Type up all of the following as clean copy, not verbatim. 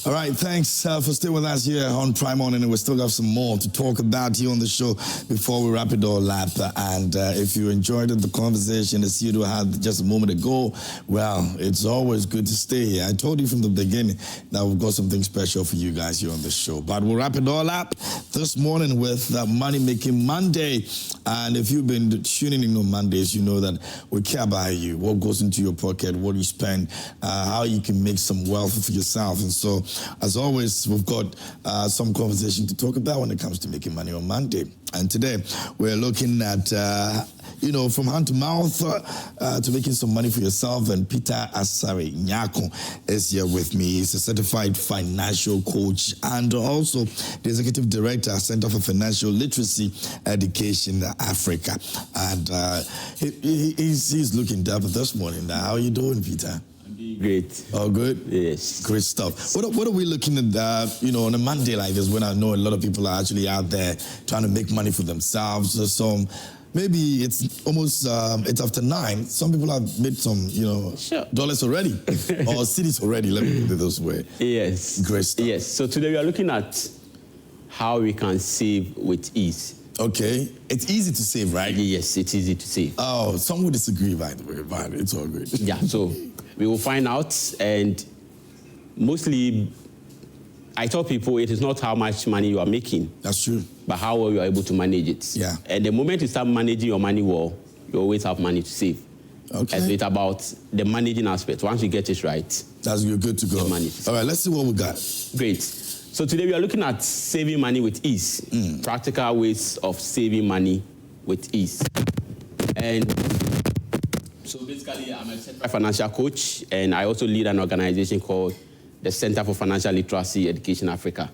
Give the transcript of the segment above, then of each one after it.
All right, thanks for staying with us here on Prime Morning, and we still got some more to talk about here on the show before we wrap it all up. And if you enjoyed the conversation as you had just a moment ago, well, it's always good to stay here. I told you from the beginning that we've got something special for you guys here on the show. But we'll wrap it all up this morning with Money Making Monday. And if you've been tuning in on Mondays, you know that we care about you, what goes into your pocket, what you spend, how you can make some wealth for yourself. And so, as always, we've got some conversation to talk about when it comes to making money on Monday. And today, we're looking at, from hand to mouth to making some money for yourself. And Peter Asare Nyarko is here with me. He's a certified financial coach and also the executive director, Center for Financial Literacy Education Africa. And he's looking dapper this morning. How are you doing, Peter? Great. Oh, good? Yes. Great stuff. What are we looking at, on a Monday like this, when I know a lot of people are actually out there trying to make money for themselves? So maybe it's almost, it's after 9. Some people have made some, dollars already or cedis already. Let me put it this way. Yes. Great stuff. Yes. So today we are looking at how we can save with ease. Okay. It's easy to save, right? Yes, it's easy to save. Oh, some would disagree, by the way, but it's all good. Yeah, so we will find out, and mostly I tell people it is not how much money you are making. That's true. But how well you are able to manage it. Yeah. And the moment you start managing your money well, you always have money to save. Okay. And so it's about the managing aspect. Once you get it right, you're good to go. All right, let's see what we got. Great. So today we are looking at saving money with ease. Practical ways of saving money with ease. And so basically, I'm a certified financial coach, and I also lead an organization called the Center for Financial Literacy Education Africa.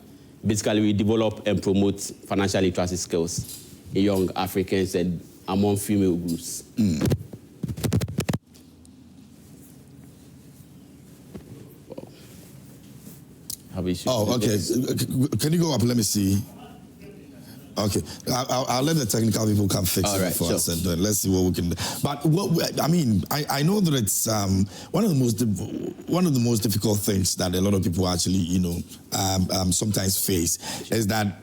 Basically, we develop and promote financial literacy skills in young Africans and among female groups. Oh, okay. Can you go up? Let me see. Okay, I'll let the technical people come fix it for us, and let's see what we can do. But I know that it's one of the most difficult things that a lot of people actually, sometimes face is that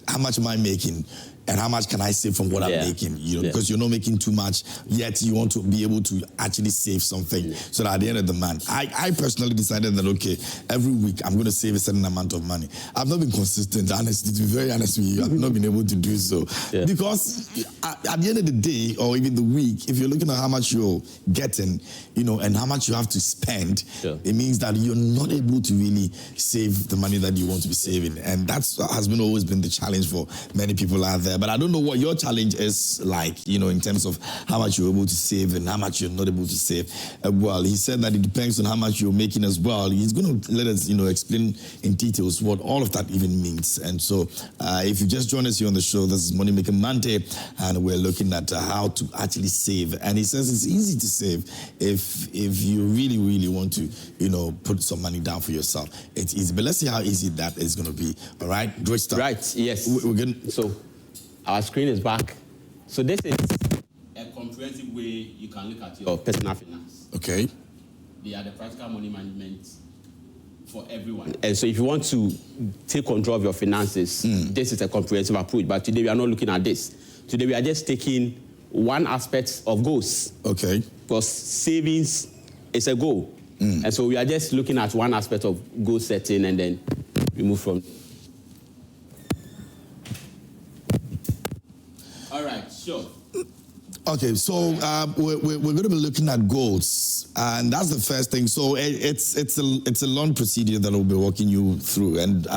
how much am I making? And how much can I save from what I'm making? Because you're not making too much, yet you want to be able to actually save something. So that at the end of the month, I personally decided that, okay, every week I'm going to save a certain amount of money. I've not been consistent, honestly, to be very honest with you. I've not been able to do so. Yeah. Because at the end of the day, or even the week, if you're looking at how much you're getting, and how much you have to spend, it means that you're not able to really save the money that you want to be saving. And that's has always been the challenge for many people out there. But I don't know what your challenge is like, in terms of how much you're able to save and how much you're not able to save. Well, he said that it depends on how much you're making as well. He's going to let us, explain in details what all of that even means. And so if you just join us here on the show, this is Money Making Monday, and we're looking at how to actually save. And he says it's easy to save if you really, really want to, put some money down for yourself. It's easy. But let's see how easy that is going to be. All right? Great stuff. Right, yes. We're going. So our screen is back. So this is a comprehensive way you can look at your personal finance. Okay. They are the practical money management for everyone. And so if you want to take control of your finances, this is a comprehensive approach. But today we are not looking at this. Today we are just taking one aspect of goals. Okay. Because savings is a goal. And so we are just looking at one aspect of goal setting, and then we move from there. All right, sure. Okay, so we're going to be looking at goals, and that's the first thing. So it's a long procedure that we'll be walking you through, and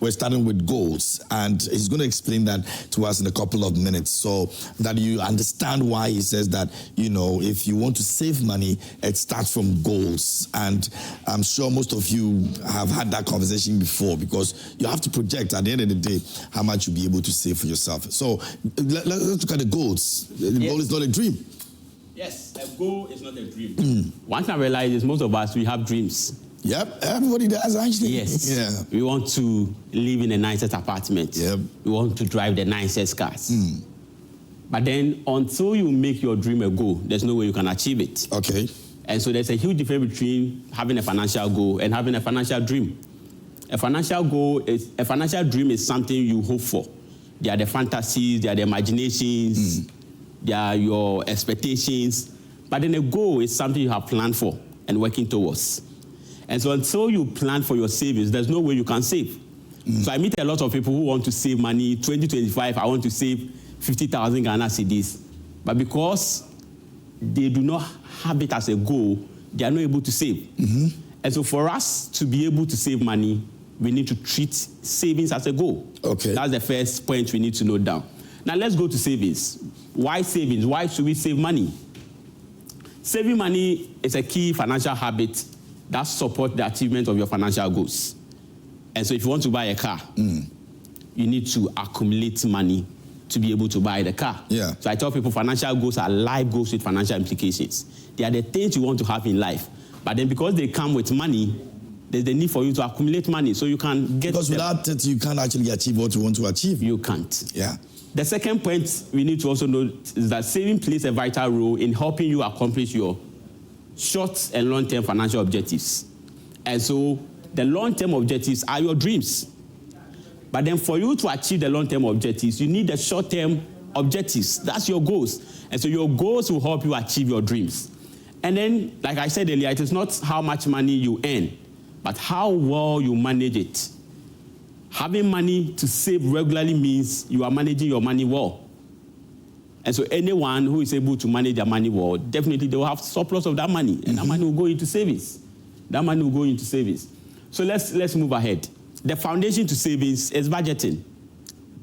we're starting with goals, and he's going to explain that to us in a couple of minutes, so that you understand why he says that if you want to save money, it starts from goals. And I'm sure most of you have had that conversation before, because you have to project at the end of the day how much you'll be able to save for yourself. So let's look at the goals. The goal is not a dream. Yes, a goal is not a dream. One thing I realize is most of us, we have dreams. Yep, everybody does actually. Yes. Yeah. We want to live in the nicest apartment. Yep. We want to drive the nicest cars. But then until you make your dream a goal, there's no way you can achieve it. Okay. And so there's a huge difference between having a financial goal and having a financial dream. A financial dream is something you hope for. They are the fantasies, they are the imaginations, they are your expectations. But then a goal is something you have planned for and working towards. And so until you plan for your savings, there's no way you can save. So I meet a lot of people who want to save money. 2025, I want to save 50,000 Ghana cedis. But because they do not have it as a goal, they are not able to save. And so for us to be able to save money, we need to treat savings as a goal. Okay. That's the first point we need to note down. Now let's go to savings. Why savings? Why should we save money? Saving money is a key financial habit that supports the achievement of your financial goals. And so if you want to buy a car, you need to accumulate money to be able to buy the car. Yeah. So I tell people financial goals are life goals with financial implications. They are the things you want to have in life. But then because they come with money, there's the need for you to accumulate money so you can get Because without it, you can't actually achieve what you want to achieve. You can't. Yeah. The second point we need to also note is that saving plays a vital role in helping you accomplish your short and long-term financial objectives. And so the long-term objectives are your dreams. But then for you to achieve the long-term objectives, you need the short-term objectives. That's your goals. And so your goals will help you achieve your dreams. And then, like I said earlier, it is not how much money you earn, but how well you manage it. Having money to save regularly means you are managing your money well. And so anyone who is able to manage their money well, definitely they will have surplus of that money, and that money will go into savings. That money will go into savings. So let's move ahead. The foundation to savings is budgeting.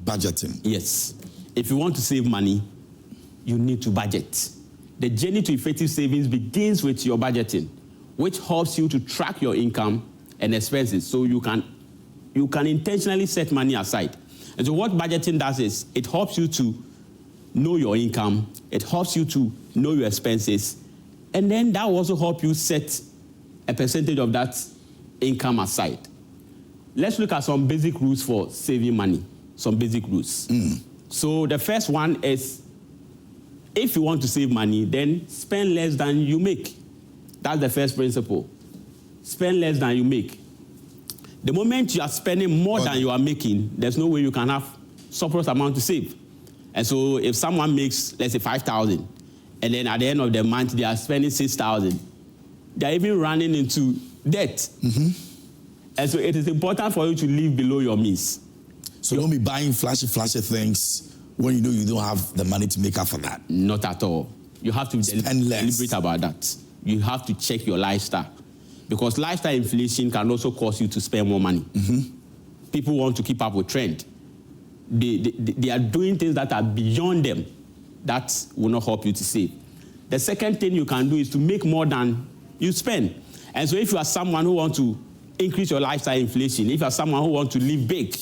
Budgeting. Yes. If you want to save money, you need to budget. The journey to effective savings begins with your budgeting, which helps you to track your income and expenses so you can intentionally set money aside. And so what budgeting does is it helps you to know your income, it helps you to know your expenses, and then that will also help you set a percentage of that income aside. Let's look at some basic rules for saving money, some basic rules. So the first one is, if you want to save money, then spend less than you make. That's the first principle. Spend less than you make. The moment you are spending more than you are making, there's no way you can have surplus amount to save. And so if someone makes, let's say, 5,000, and then at the end of the month they are spending 6,000, they're even running into debt. And so it is important for you to live below your means. So don't be buying flashy things when you know you don't have the money to make up for that. Not at all. You have to be deliberate about that. You have to check your lifestyle. Because lifestyle inflation can also cause you to spend more money. People want to keep up with trend. They are doing things that are beyond them that will not help you to save. The second thing you can do is to make more than you spend. And so if you are someone who wants to increase your lifestyle inflation, if you are someone who wants to live big,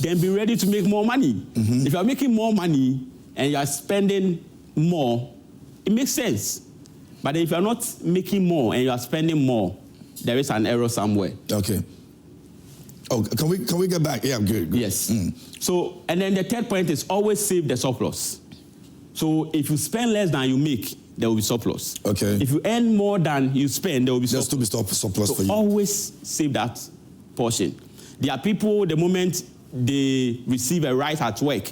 then be ready to make more money. If you are making more money and you are spending more, it makes sense. But if you are not making more and you are spending more, there is an error somewhere. Okay. Oh, can we get back? Yeah, good. Yes. So, and then the third point is always save the surplus. So if you spend less than you make, there will be surplus. Okay. If you earn more than you spend, there will be surplus. There's still be surplus so for you. Always save that portion. There are people, the moment they receive a rise at work,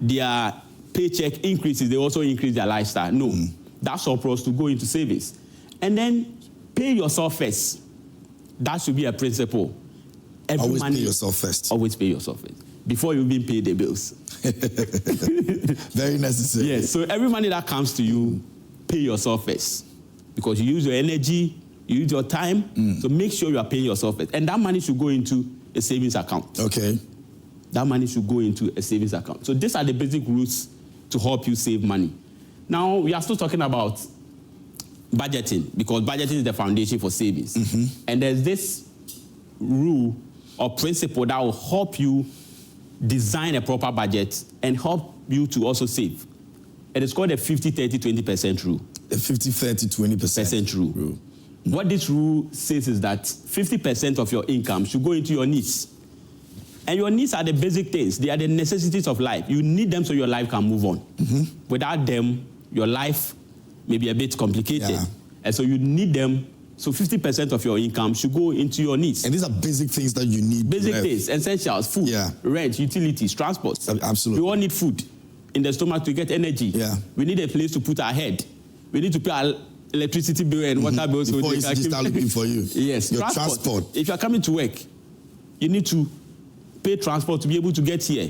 their paycheck increases, they also increase their lifestyle. No, that's surplus to go into savings. And then pay yourself first. That should be a principle. Always pay yourself first. Always pay yourself first before you even pay the bills. Very necessary. Yes, so every money that comes to you, pay yourself first. Because you use your energy, you use your time, so make sure you are paying yourself first. And that money should go into a savings account. Okay. That money should go into a savings account. So these are the basic rules to help you save money. Now, we are still talking about budgeting, because budgeting is the foundation for savings. And there's this rule or principle that will help you design a proper budget and help you to also save. It is called the 50-30-20% rule. The 50-30-20% rule. What this rule says is that 50% of your income should go into your needs. And your needs are the basic things. They are the necessities of life. You need them so your life can move on. Without them, your life may be a bit complicated. And so you need them So 50% of your income should go into your needs. And these are basic things that you need. Basic things, essentials, food, rent, utilities, transport. Absolutely. We all need food in the stomach to get energy. Yeah. We need a place to put our head. We need to pay our electricity bill and water bills. Before you start looking for you. Yes. Your transport. If you're coming to work, you need to pay transport to be able to get here.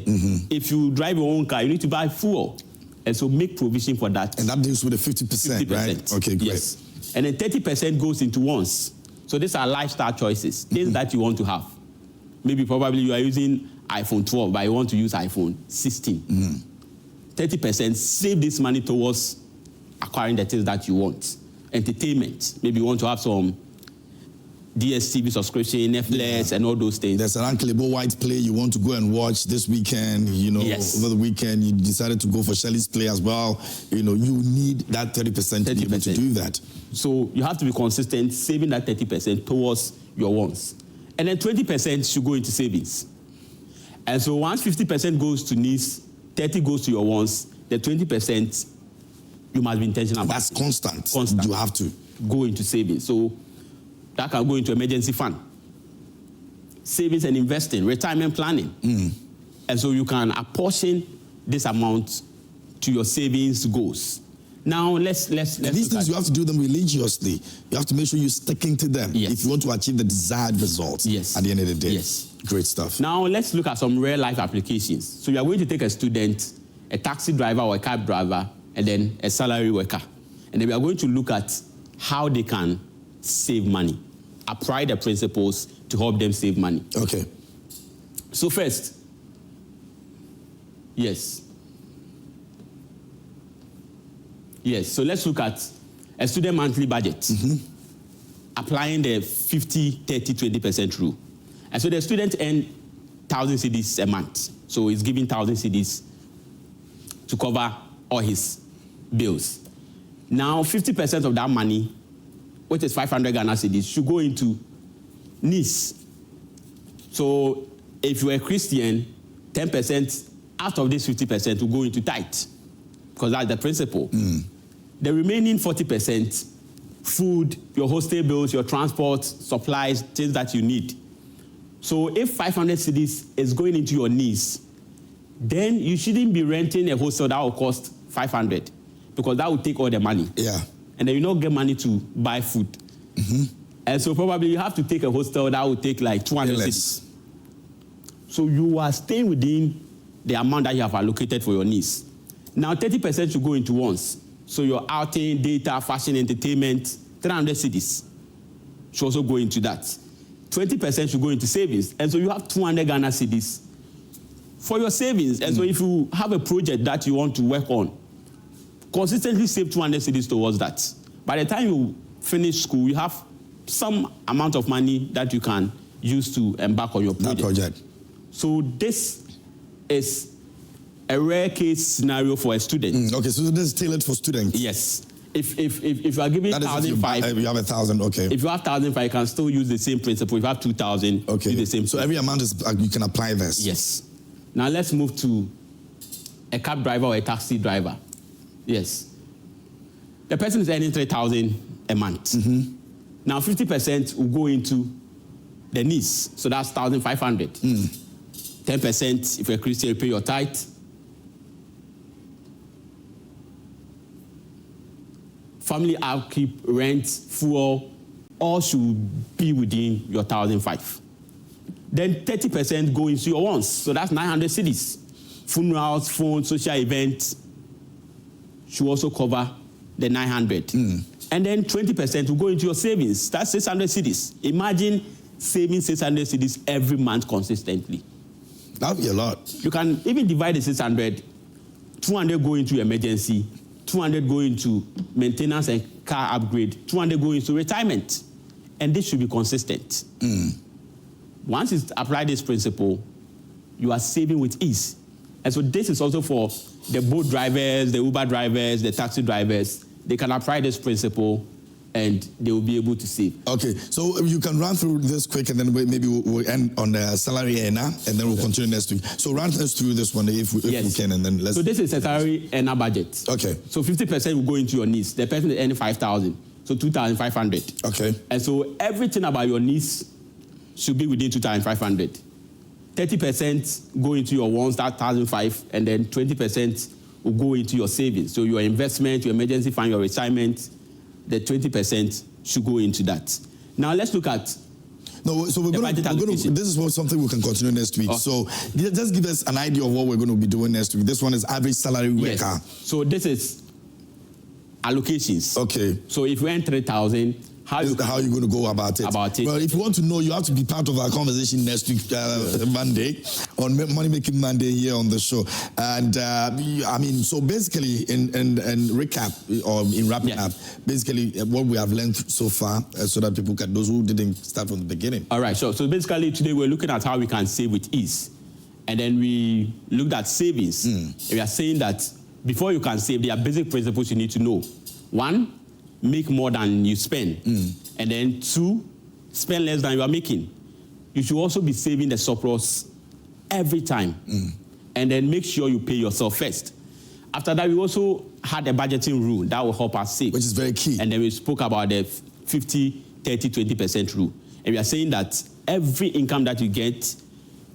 If you drive your own car, you need to buy fuel. And so make provision for that. And that deals with the 50%, right? Okay, great. Yes. And then 30% goes into wants. So these are lifestyle choices, things that you want to have. Maybe probably you are using iPhone 12, but you want to use iPhone 16. 30% save this money towards acquiring the things that you want. Entertainment. Maybe you want to have some DSTV subscription, Netflix, and all those things. There's an unclaimed white play you want to go and watch this weekend. You know, over the weekend you decided to go for Shelley's play as well. You know, you need that 30% to be able to do that. So you have to be consistent, saving that 30% towards your wants. And then 20% should go into savings. And so once 50% goes to needs, 30 goes to your wants, the 20% you must be intentional about. That's constant. You have to go into savings. So that can go into emergency fund, savings and investing, retirement planning. And so you can apportion this amount to your savings goals. Now, let's these things, you have to do them religiously. You have to make sure you're sticking to them if you want to achieve the desired results at the end of the day. Yes. Great stuff. Now, let's look at some real-life applications. So you are going to take a student, a taxi driver or a cab driver, and then a salary worker. And then we are going to look at how they can save money, apply the principles to help them save money. Okay. So first, yes, so let's look at a student monthly budget, applying the 50, 30, 20% rule. And so the student earns 1,000 cedis a month. So he's giving 1,000 cedis to cover all his bills. Now, 50% of that money, which is 500 Ghana cedis, should go into needs. So if you're a Christian, 10% out of this 50% will go into tithe, because that's the principle. The remaining 40%, food, your hostel bills, your transport, supplies, things that you need. So if 500 cedis is going into your needs, then you shouldn't be renting a hostel that will cost 500, because that will take all the money. And then you don't get money to buy food. And so probably you have to take a hostel that will take like 200 cedis. So you are staying within the amount that you have allocated for your needs. Now 30% should go into wants. So your outing, data, fashion, entertainment, 300 cedis should also go into that. 20% should go into savings. And so you have 200 Ghana cedis for your savings. And so if you have a project that you want to work on, consistently save 200 cedis towards that. By the time you finish school, you have some amount of money that you can use to embark on your project. So this is a rare case scenario for a student. Okay, so this is tailored for students. Yes. If you are giving 1,500, you have 1,000, okay. If you have 1,500, you can still use the same principle. If you have 2,000, okay, use the same. So every amount is you can apply this. Yes. Now let's move to a cab driver or a taxi driver. Yes. The person is earning 3,000 a month. Now 50% will go into the needs, so that's 1,500. 10%, if you're a Christian, you pay your tithe. Family upkeep, rent, fuel, all should be within your 1,500. Then 30% go into your wants, so that's 900 cedis. Funerals, phones, social events should also cover the 900. And then 20% will go into your savings. That's 600 cedis. Imagine saving 600 cedis every month consistently. That would be a lot. You can even divide the 600, 200 go into emergency, 200 go into maintenance and car upgrade, 200 go into retirement. And this should be consistent. Once you apply this principle, you are saving with ease. And so this is also for the boat drivers, the Uber drivers, the taxi drivers. They can apply this principle and they will be able to save. Okay, so you can run through this quick and then maybe we'll end on the salary earner and then we'll continue next week. So run us through this one if we can, and then let's... So this is a salary earner budget. Okay. So 50% will go into your needs. The person is earning 5,000. So 2,500. Okay. And so everything about your needs should be within 2,500. 30% go into your wants, that 1,500, and then 20% will go into your savings. So your investment, your emergency fund, your retirement, the 20% should go into that. Now let's look at so this is something we can continue next week. So just give us an idea of what we're going to be doing next week. This one is average salary worker. Yes. So this is allocations. Okay. So if we earn 3,000, how are you going to go about it? Well, if you want to know, you have to be part of our conversation next week, Monday, on Money Making Monday here on the show. And I mean, so basically, in recap or in wrapping up, basically what we have learned so far, so that people can, those who didn't start from the beginning. All right. So basically, today we're looking at how we can save with ease, and then we looked at savings. And we are saying that before you can save, there are basic principles you need to know. 1, make more than you spend. And then 2, spend less than you are making. You should also be saving the surplus every time. And then make sure you pay yourself first. After that, we also had a budgeting rule that will help us save. Which is very key. And then we spoke about the 50, 30, 20% rule. And we are saying that every income that you get,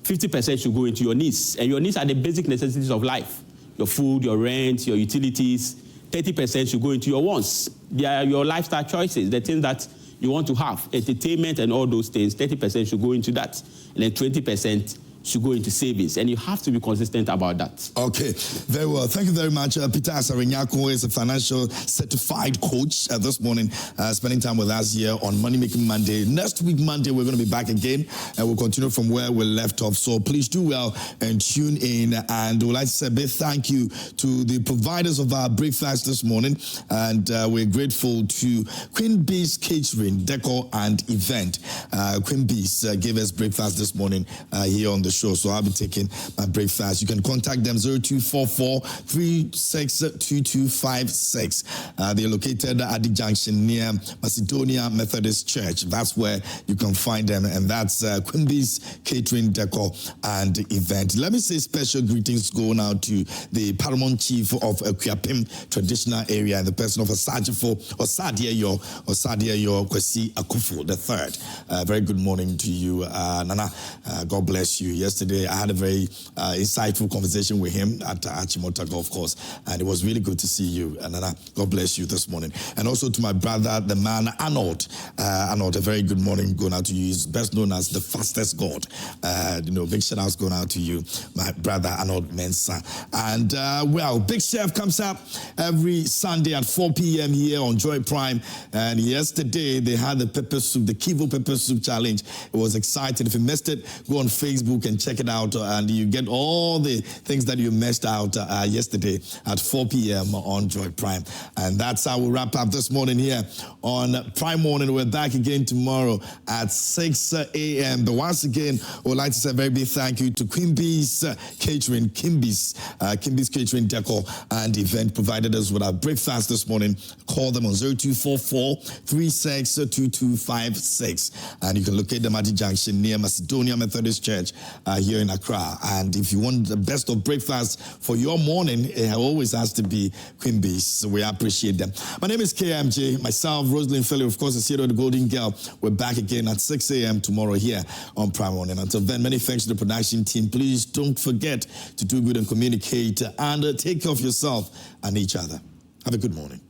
50% should go into your needs. And your needs are the basic necessities of life. Your food, your rent, your utilities. 30% should go into your wants. They are your lifestyle choices, the things that you want to have, entertainment and all those things. 30% should go into that. And then 20% should go into savings. And you have to be consistent about that. Okay, very well. Thank you very much. Peter Asare Nyarko is a financial certified coach this morning, spending time with us here on Money Making Monday. Next week, Monday, we're going to be back again, and we'll continue from where we left off. So please do well and tune in. And we'd like to say a big thank you to the providers of our breakfast this morning. And we're grateful to Queen Bee's Catering, Decor and Event. Queen Bee's gave us breakfast this morning here on the show, so I'll be taking my breakfast. You can contact them 0244-362256. They're located at the junction near Macedonia Methodist Church. That's where you can find them, and that's Quimby's Catering, Decor and Event. Let me say special greetings going out to the Paramount Chief of Akuapem traditional area, in the person of Osadiayo Kwesi Akufo III. Very good morning to you, Nana. God bless you. Yesterday, I had a very insightful conversation with him at Achimota Golf Course, and it was really good to see you. And God bless you this morning. And also to my brother, the man Arnold. Arnold, a very good morning going out to you. He's best known as the fastest God. Big shout outs going out to you, my brother Arnold Mensah. And Big Chef comes up every Sunday at 4 p.m. here on Joy Prime. And yesterday, they had the pepper soup, the Kivo Pepper Soup Challenge. It was exciting. If you missed it, go on Facebook and check it out, and you get all the things that you missed out yesterday at 4 p.m. on Joy Prime. And that's how we wrap up this morning here on Prime Morning. We're back again tomorrow at 6 a.m. But once again, I would like to say a very big thank you to Queen Bee's Catering, Kimby's Catering, Decor and Event, provided us with our breakfast this morning. Call them on 0244-362256. And you can locate them at the junction near Macedonia Methodist Church here in Accra. And if you want the best of breakfast for your morning, it always has to be Queen Bee's. So we appreciate them. My name is KMJ. Myself, Rosalind Philip, of course, is here, the Golden Girl. We're back again at 6 a.m. tomorrow here on Prime Morning. Until then, many thanks to the production team. Please don't forget to do good and communicate and take care of yourself and each other. Have a good morning.